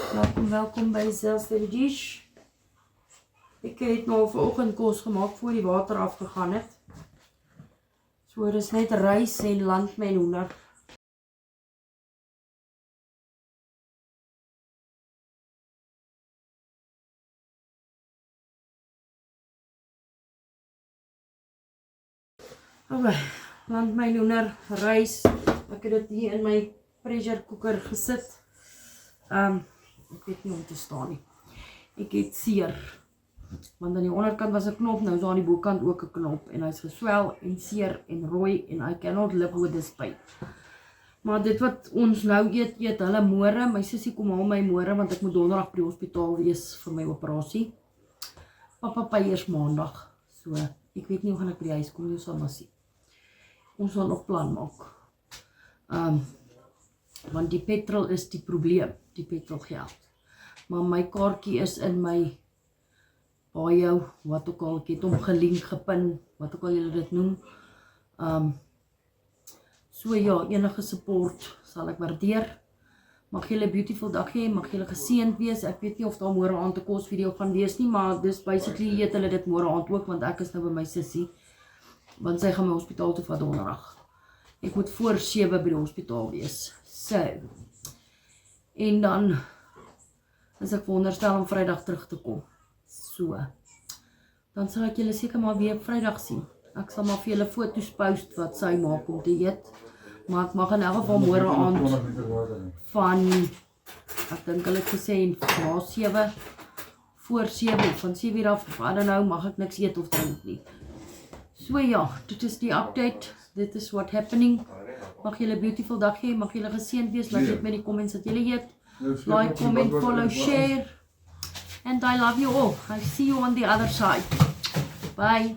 Welkom by Zelfs Dish. Ek het nou vanoggend kos gemaak voor die water afgegaan het. So dit is net rys en landmelhoender. Okay, landmelhoender, rys. Ek het dit hier in my pressure cooker gesit. Ek weet nie om te staan nie. Ek het seer. Want aan die onderkant was 'n knop, nou is daar aan die bokant ook 'n knop en hy's geswel en seer en rooi en I cannot live with this pain. Maar dit wat ons nou eet hulle môre. My sussie kom haal my môre want ek moet donderdag by die hospitaal wees vir my operasie. Papa eers maandag. So, ek weet nie hoe gaan ek by die huis kom nie, ons sal maar sien. Ons sal nog plan maak. Want die petrol is die probleem, die petrolgeld. Maar my kaartjie is in my baie, wat ook al, ek het hom gelink, gepin, wat ook al julle dit noem. So ja, enige support sal ek waardeer. Mag julle 'n beautiful dag hê, mag julle geseënd wees. Ek weet nie of daar môre aand 'n kosvideo gaan wees nie, maar dis basically eet hulle dit môre aand ook, want ek is nou by my sussie, want sy gaan my hospitaal toe vat donderdag. Ek moet voor 7 by die hospitaal wees. So, en dan is ek veronderstel om Vrydag terug te kom. So, dan sal ek julle seker maar weer Vrydag sien. Ek sal maar vir julle foto's post wat sy maak om te eet. Maar ek mag in elk geval môre aand van, ek dink hulle het gesê na 7, voor 7, van 7 af, I don't know, mag ek niks eet of drink nie. So ja, dit is die update. Dit is what happening. Mag julle 'n beautiful dag hê, mag julle geseënd wees. Laat weet met die comments dat julle eet. Like, comment, follow, share. And I love you all. I see you on the other side. Bye.